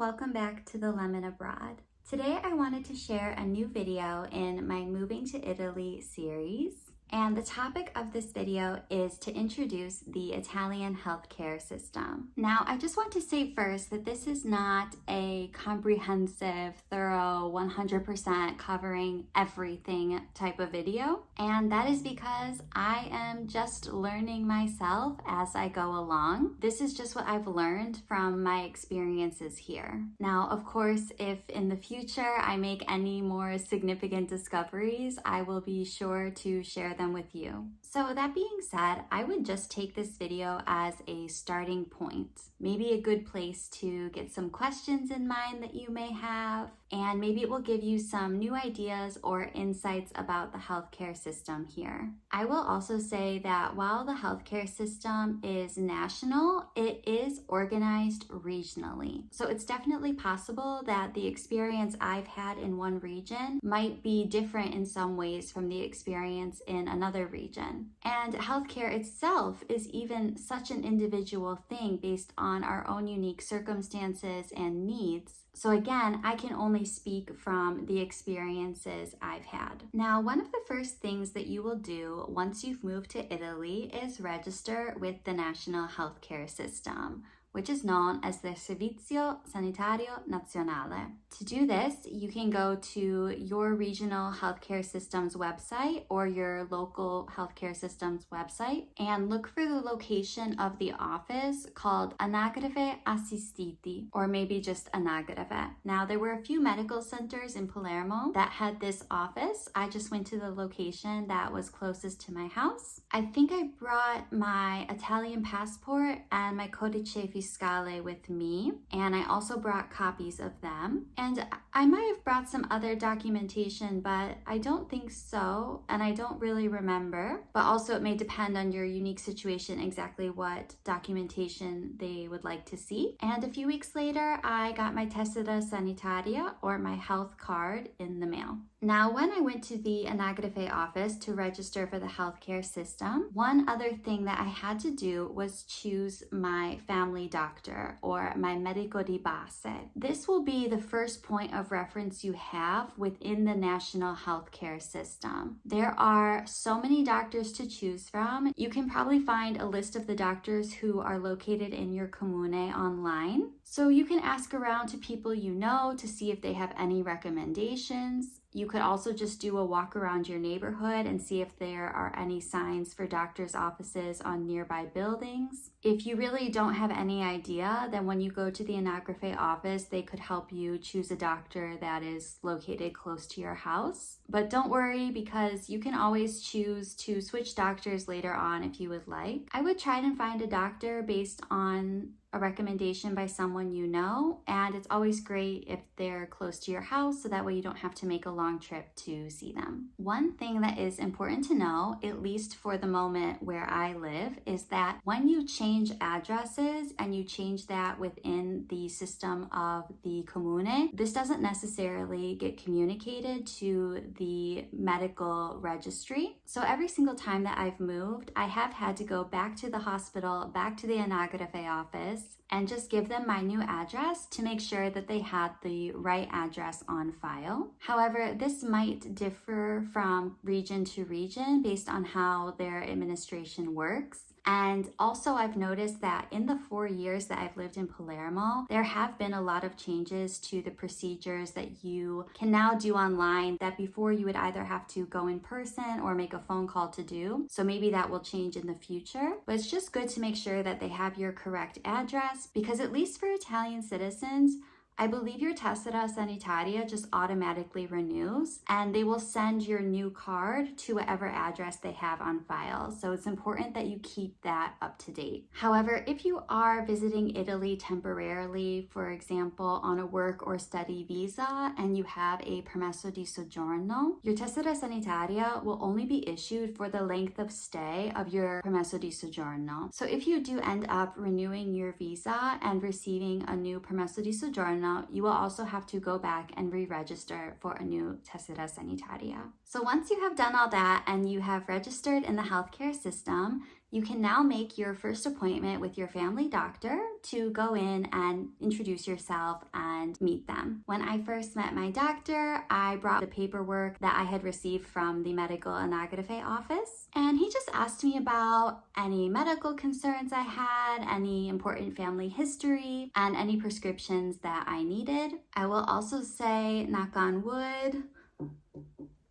welcome back to the Lemon Abroad. Today I wanted to share a new video in my Moving to Italy series. And the topic of this video is to introduce the Italian healthcare system. Now, I just want to say first that this is not a comprehensive, thorough, 100% covering everything type of video. And that is because I am just learning myself as I go along. This is just what I've learned from my experiences here. Now, of course, if in the future I make any more significant discoveries, I will be sure to share them with you. So that being said, I would just take this video as a starting point. Maybe a good place to get some questions in mind that you may have, and maybe it will give you some new ideas or insights about the healthcare system here. I will also say that while the healthcare system is national, it is organized regionally. So it's definitely possible that the experience I've had in one region might be different in some ways from the experience in another region. And healthcare itself is even such an individual thing based on our own unique circumstances and needs. So again, I can only speak from the experiences I've had. Now, one of the first things that you will do once you've moved to Italy is register with the national healthcare system, which is known as the Servizio Sanitario Nazionale. To do this, you can go to your regional healthcare system's website or your local healthcare system's website and look for the location of the office called Anagrafe Assistiti, or maybe just Anagrafe. Now, there were a few medical centers in Palermo that had this office. I just went to the location that was closest to my house. I think I brought my Italian passport and my codice fiscale with me, and I also brought copies of them. And I might have brought some other documentation, but I don't think so, and I don't really remember. But also it may depend on your unique situation exactly what documentation they would like to see. And a few weeks later, I got my tessera sanitaria, or my health card, in the mail. Now, when I went to the Anagrafe office to register for the healthcare system, one other thing that I had to do was choose my family doctor, or my medico di base. This will be the first point of reference you have within the national healthcare system. There are so many doctors to choose from. You can probably find a list of the doctors who are located in your comune online. So you can ask around to people you know to see if they have any recommendations. You could also just do a walk around your neighborhood and see if there are any signs for doctors' offices on nearby buildings. If you really don't have any idea, then when you go to the Anagrafe office, they could help you choose a doctor that is located close to your house. But don't worry, because you can always choose to switch doctors later on if you would like. I would try and find a doctor based on a recommendation by someone you know, and it's always great if they're close to your house, so that way you don't have to make a long trip to see them. One thing that is important to know, at least for the moment where I live, is that when you change addresses and you change that within the system of the comune, this doesn't necessarily get communicated to the medical registry. So every single time that I've moved, I have had to go back to the hospital, back to the Anagrafe office, and just give them my new address to make sure that they had the right address on file. However, this might differ from region to region based on how their administration works. And also, I've noticed that in the 4 years that I've lived in Palermo, there have been a lot of changes to the procedures that you can now do online that before you would either have to go in person or make a phone call to do. So maybe that will change in the future. But it's just good to make sure that they have your correct address, because at least for Italian citizens, I believe your tessera sanitaria just automatically renews, and they will send your new card to whatever address they have on file. So it's important that you keep that up to date. However, if you are visiting Italy temporarily, for example, on a work or study visa, and you have a permesso di soggiorno, your tessera sanitaria will only be issued for the length of stay of your permesso di soggiorno. So if you do end up renewing your visa and receiving a new permesso di soggiorno, you will also have to go back and re-register for a new tessera sanitaria. So once you have done all that and you have registered in the healthcare system, You can now make your first appointment with your family doctor to go in and introduce yourself and meet them. When I first met my doctor, I brought the paperwork that I had received from the medical anagrafe office, and he just asked me about any medical concerns I had, any important family history, and any prescriptions that I needed. I will also say, knock on wood,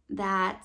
that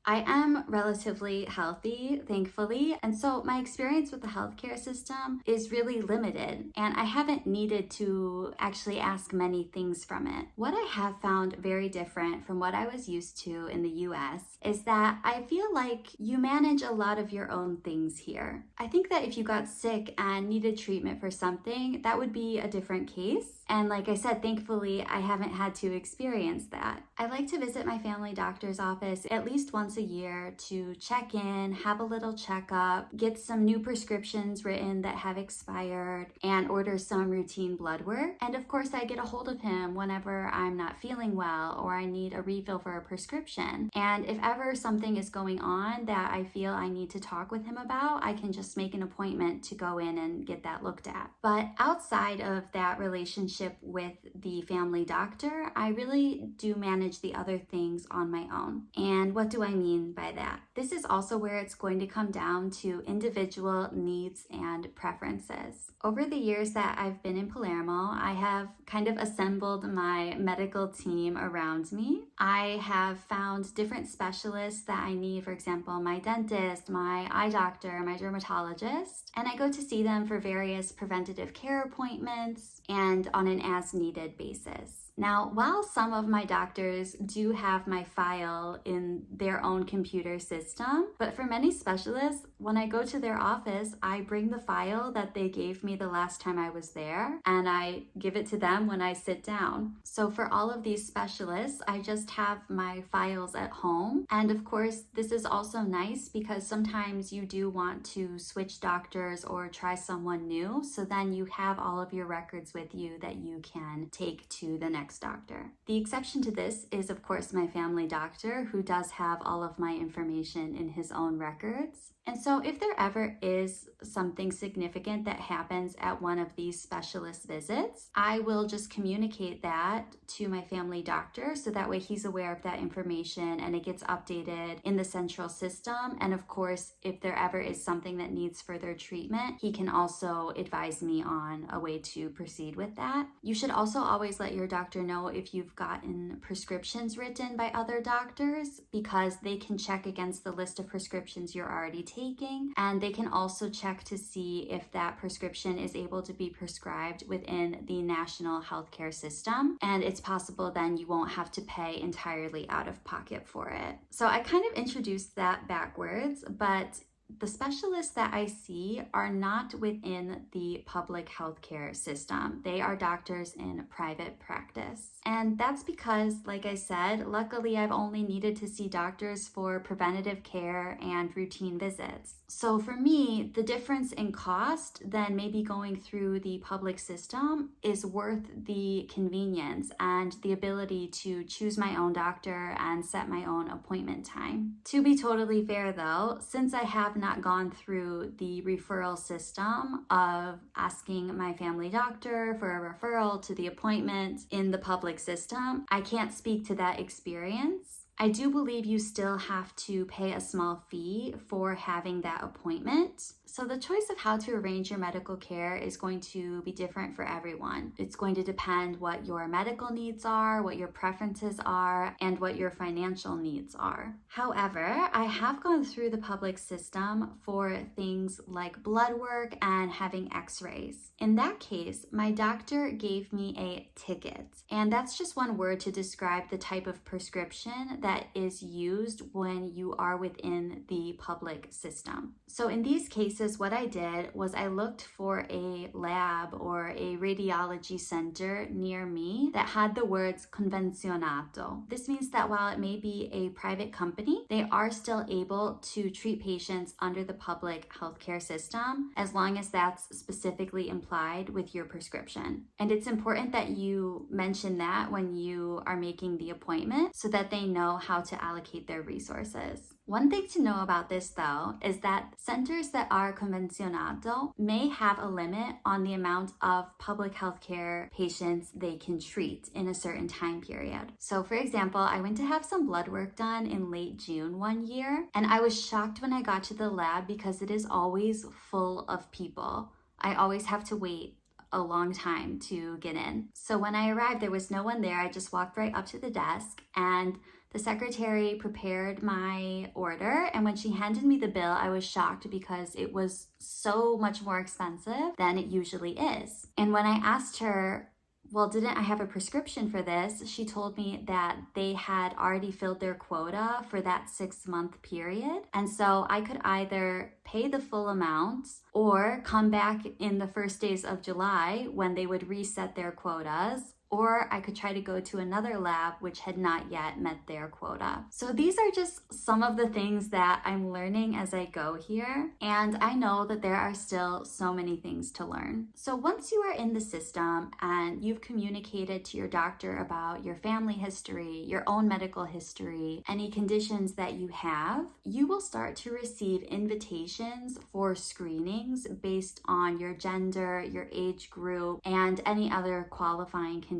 I am relatively healthy, thankfully, and so my experience with the healthcare system is really limited, and I haven't needed to actually ask many things from it. What I have found very different from what I was used to in the US is that I feel like you manage a lot of your own things here. I think that if you got sick and needed treatment for something, that would be a different case. And like I said, thankfully, I haven't had to experience that. I like to visit my family doctor's office at least once a year to check in, have a little checkup, get some new prescriptions written that have expired, and order some routine blood work. And of course, I get a hold of him whenever I'm not feeling well or I need a refill for a prescription. And if ever something is going on that I feel I need to talk with him about, I can just make an appointment to go in and get that looked at. But outside of that relationship with the family doctor, I really do manage the other things on my own. And what do I mean by that? This is also where it's going to come down to individual needs and preferences. Over the years that I've been in Palermo, I have kind of assembled my medical team around me. I have found different specialists that I need, for example, my dentist, my eye doctor, my dermatologist, and I go to see them for various preventative care appointments and on an as-needed basis. Now, while some of my doctors do have my file in their own computer system, but for many specialists, when I go to their office, I bring the file that they gave me the last time I was there, and I give it to them when I sit down. So for all of these specialists, I just have my files at home. And of course, this is also nice because sometimes you do want to switch doctors or try someone new, so then you have all of your records with you that you can take to the next doctor. The exception to this is, of course, my family doctor, who does have all of my information in his own records. And so if there ever is something significant that happens at one of these specialist visits, I will just communicate that to my family doctor so that way he's aware of that information and it gets updated in the central system. And of course, if there ever is something that needs further treatment, he can also advise me on a way to proceed with that. You should also always let your doctor know if you've gotten prescriptions written by other doctors, because they can check against the list of prescriptions you're already taking, and they can also check to see if that prescription is able to be prescribed within the national healthcare system, and it's possible then you won't have to pay entirely out of pocket for it. So I kind of introduced that backwards, but the specialists that I see are not within the public healthcare system. They are doctors in private practice. And that's because, like I said, luckily I've only needed to see doctors for preventative care and routine visits. So for me, the difference in cost than maybe going through the public system is worth the convenience and the ability to choose my own doctor and set my own appointment time. To be totally fair though, since I have not gone through the referral system of asking my family doctor for a referral to the appointment in the public system, I can't speak to that experience. I do believe you still have to pay a small fee for having that appointment. So the choice of how to arrange your medical care is going to be different for everyone. It's going to depend what your medical needs are, what your preferences are, and what your financial needs are. However, I have gone through the public system for things like blood work and having x-rays. In that case, my doctor gave me a ticket, and that's just one word to describe the type of prescription that is used when you are within the public system. So in these cases, what I did was I looked for a lab or a radiology center near me that had the words convenzionato. This means that while it may be a private company, they are still able to treat patients under the public healthcare system as long as that's specifically implied with your prescription. And it's important that you mention that when you are making the appointment so that they know how to allocate their resources. One thing to know about this though is that centers that are convencionado may have a limit on the amount of public healthcare patients they can treat in a certain time period. So for example, I went to have some blood work done in late June one year, and I was shocked when I got to the lab because it is always full of people. I always have to wait a long time to get in. So when I arrived, there was no one there. I just walked right up to the desk, and the secretary prepared my order, and when she handed me the bill, I was shocked because it was so much more expensive than it usually is. And when I asked her, well, didn't I have a prescription for this? She told me that they had already filled their quota for that 6-month period. And so I could either pay the full amount or come back in the first days of July when they would reset their quotas, or I could try to go to another lab which had not yet met their quota. So these are just some of the things that I'm learning as I go here, and I know that there are still so many things to learn. So once you are in the system and you've communicated to your doctor about your family history, your own medical history, any conditions that you have, you will start to receive invitations for screenings based on your gender, your age group, and any other qualifying conditions.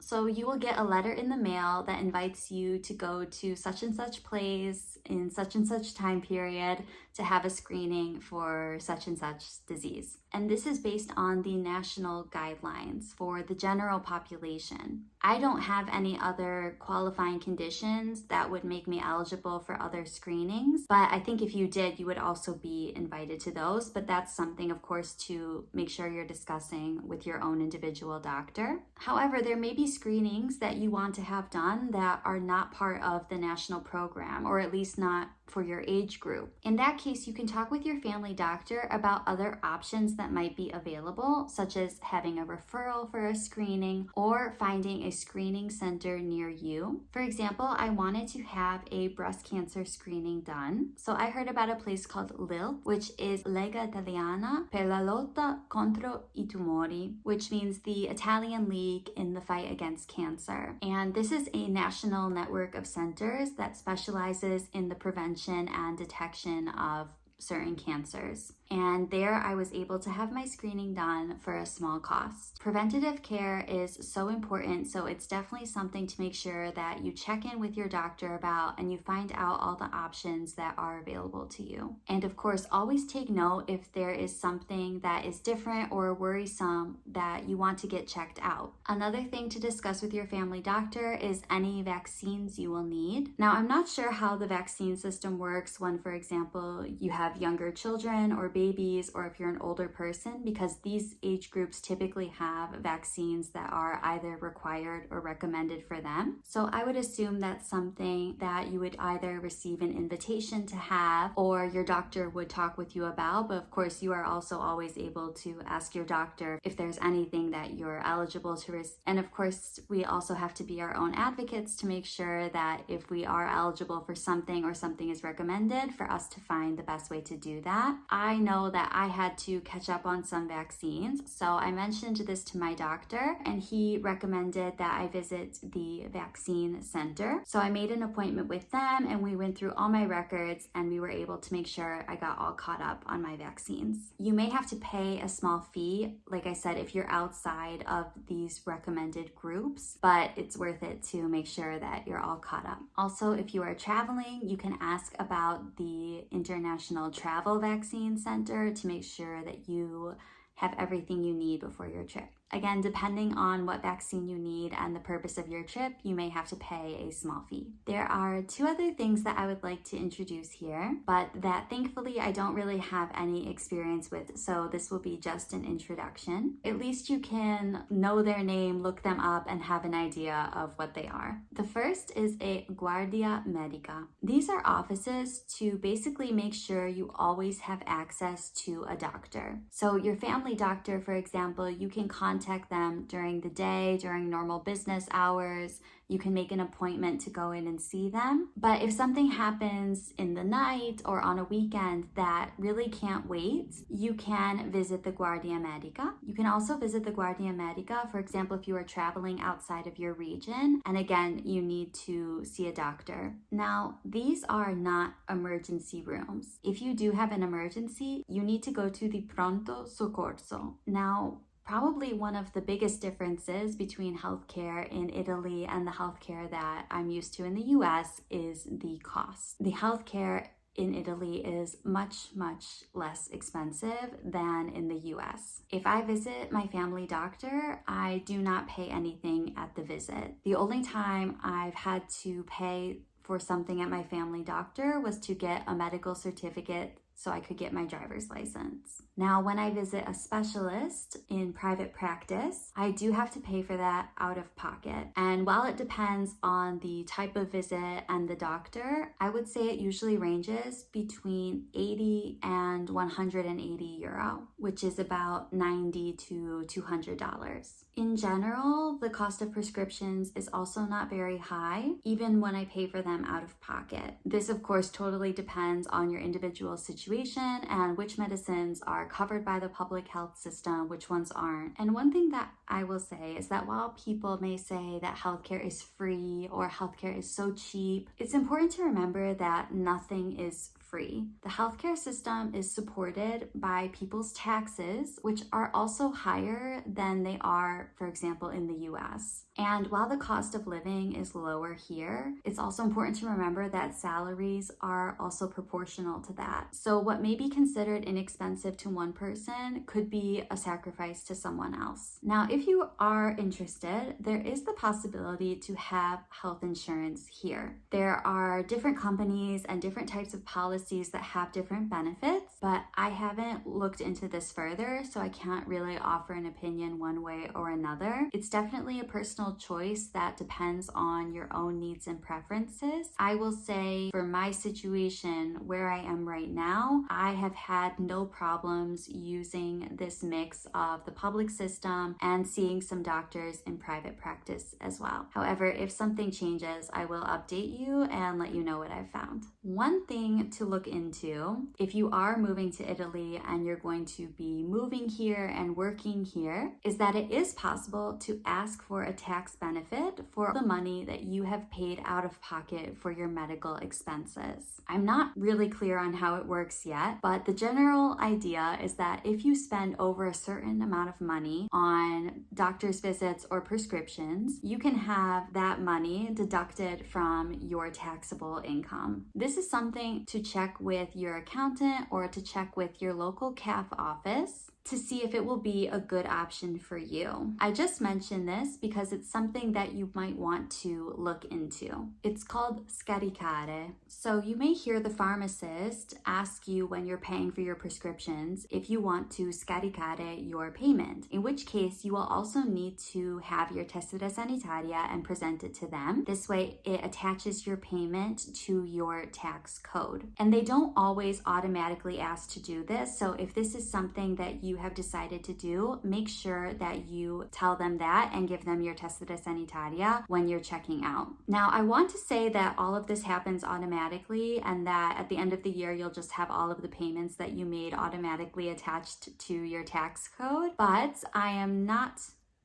So you will get a letter in the mail that invites you to go to such and such place in such and such time period to have a screening for such and such disease. And this is based on the national guidelines for the general population. I don't have any other qualifying conditions that would make me eligible for other screenings, but I think if you did, you would also be invited to those. But that's something, of course, to make sure you're discussing with your own individual doctor. However, there may be screenings that you want to have done that are not part of the national program, or at least not for your age group. In that case, you can talk with your family doctor about other options that might be available, such as having a referral for a screening or finding a screening center near you. For example, I wanted to have a breast cancer screening done, so I heard about a place called LILT, which is Lega Italiana per la lotta contro I tumori, which means the Italian League in the fight against cancer. And this is a national network of centers that specializes in the prevention and detection of certain cancers. And there I was able to have my screening done for a small cost. Preventative care is so important, so it's definitely something to make sure that you check in with your doctor about and you find out all the options that are available to you. And of course, always take note if there is something that is different or worrisome that you want to get checked out. Another thing to discuss with your family doctor is any vaccines you will need. Now, I'm not sure how the vaccine system works when, for example, you have younger children or babies, or if you're an older person, because these age groups typically have vaccines that are either required or recommended for them. So I would assume that's something that you would either receive an invitation to have or your doctor would talk with you about. But of course, you are also always able to ask your doctor if there's anything that you're eligible to receive. And of course, we also have to be our own advocates to make sure that if we are eligible for something or something is recommended, for us to find the best way to do that. I know that I had to catch up on some vaccines, so I mentioned this to my doctor and he recommended that I visit the vaccine center. So I made an appointment with them and we went through all my records and we were able to make sure I got all caught up on my vaccines. You may have to pay a small fee, like I said, if you're outside of these recommended groups, but it's worth it to make sure that you're all caught up. Also, if you are traveling, you can ask about the International Travel Vaccine Center to make sure that you have everything you need before your trip. Again, depending on what vaccine you need and the purpose of your trip, you may have to pay a small fee. There are two other things that I would like to introduce here, but that thankfully I don't really have any experience with, so this will be just an introduction. At least you can know their name, look them up, and have an idea of what they are. The first is a Guardia medica. These are offices to basically make sure you always have access to a doctor. So your family doctor, for example, you can contact contact them during the day, during normal business hours. You can make an appointment to go in and see them. But if something happens in the night or on a weekend that really can't wait, you can visit the Guardia medica. You can also visit the Guardia medica, for example, if you are traveling outside of your region, and again, you need to see a doctor. Now, these are not emergency rooms. If you do have an emergency, you need to go to the pronto soccorso. Now, probably one of the biggest differences between healthcare in Italy and the healthcare that I'm used to in the US is the cost. The healthcare in Italy is much, much less expensive than in the US. If I visit my family doctor, I do not pay anything at the visit. The only time I've had to pay for something at my family doctor was to get a medical certificate so I could get my driver's license. Now, when I visit a specialist in private practice, I do have to pay for that out of pocket. And while it depends on the type of visit and the doctor, I would say it usually ranges between 80 and 180 euro, which is about $90 to $200. In general, the cost of prescriptions is also not very high, even when I pay for them out of pocket. This, of course, totally depends on your individual situation and which medicines are covered by the public health system, which ones aren't. And one thing that I will say is that while people may say that healthcare is free or healthcare is so cheap, it's important to remember that nothing is free. The healthcare system is supported by people's taxes, which are also higher than they are, for example, in the US. And while the cost of living is lower here, it's also important to remember that salaries are also proportional to that. So what may be considered inexpensive to one person could be a sacrifice to someone else. Now, if you are interested, there is the possibility to have health insurance here. There are different companies and different types of policies that have different benefits, but I haven't looked into this further, so I can't really offer an opinion one way or another. It's definitely a personal choice that depends on your own needs and preferences. I will say for my situation where I am right now, I have had no problems using this mix of the public system and seeing some doctors in private practice as well. However, if something changes, I will update you and let you know what I've found. One thing to look into if you are moving to Italy and you're going to be moving here and working here is that it is possible to ask for a tax benefit for the money that you have paid out of pocket for your medical expenses. I'm not really clear on how it works yet, but the general idea is that if you spend over a certain amount of money on doctor's visits or prescriptions, you can have that money deducted from your taxable income. This is something to check with your accountant or to check with your local CAF office to see if it will be a good option for you. I just mentioned this because it's something that you might want to look into. It's called Scaricare. So you may hear the pharmacist ask you when you're paying for your prescriptions if you want to scaricare your payment, in which case you will also need to have your tessera sanitaria and present it to them. This way it attaches your payment to your tax code. And they don't always automatically ask to do this, so if this is something that you have decided to do, make sure that you tell them that and give them your tessera sanitaria when you're checking out. Now, I want to say that all of this happens automatically and that at the end of the year, you'll just have all of the payments that you made automatically attached to your tax code, but I am not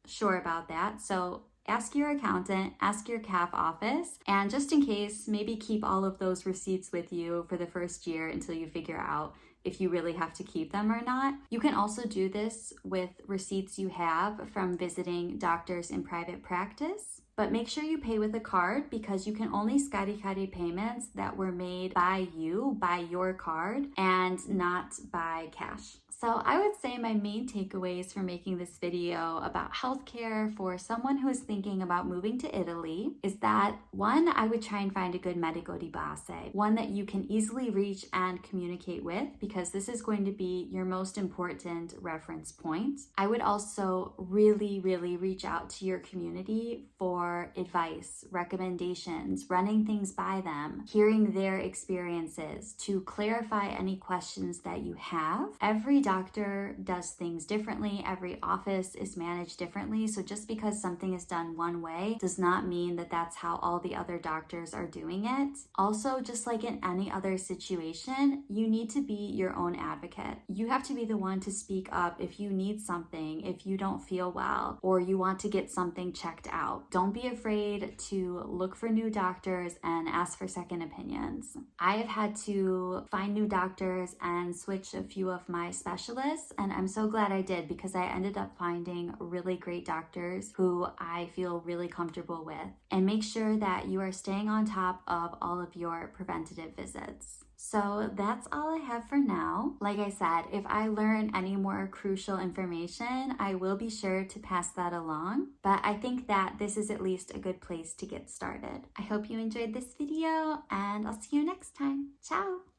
sure about that. So ask your accountant, ask your CAF office, and just in case, maybe keep all of those receipts with you for the first year until you figure out if you really have to keep them or not. You can also do this with receipts you have from visiting doctors in private practice, but make sure you pay with a card because you can only scaricare payments that were made by you, by your card, and not by cash. So I would say my main takeaways for making this video about healthcare for someone who is thinking about moving to Italy is that one, I would try and find a good medico di base, one that you can easily reach and communicate with because this is going to be your most important reference point. I would also really reach out to your community for advice, recommendations, running things by them, hearing their experiences to clarify any questions that you have. Every doctor does things differently. Every office is managed differently. So just because something is done one way does not mean that that's how all the other doctors are doing it. Also, just like in any other situation, you need to be your own advocate. You have to be the one to speak up if you need something, if you don't feel well, or you want to get something checked out. Don't be afraid to look for new doctors and ask for second opinions. I have had to find new doctors and switch a few of my specialists, and I'm so glad I did because I ended up finding really great doctors who I feel really comfortable with. And make sure that you are staying on top of all of your preventative visits. So that's all I have for now. Like I said, if I learn any more crucial information, I will be sure to pass that along. But I think that this is at least a good place to get started. I hope you enjoyed this video, and I'll see you next time. Ciao!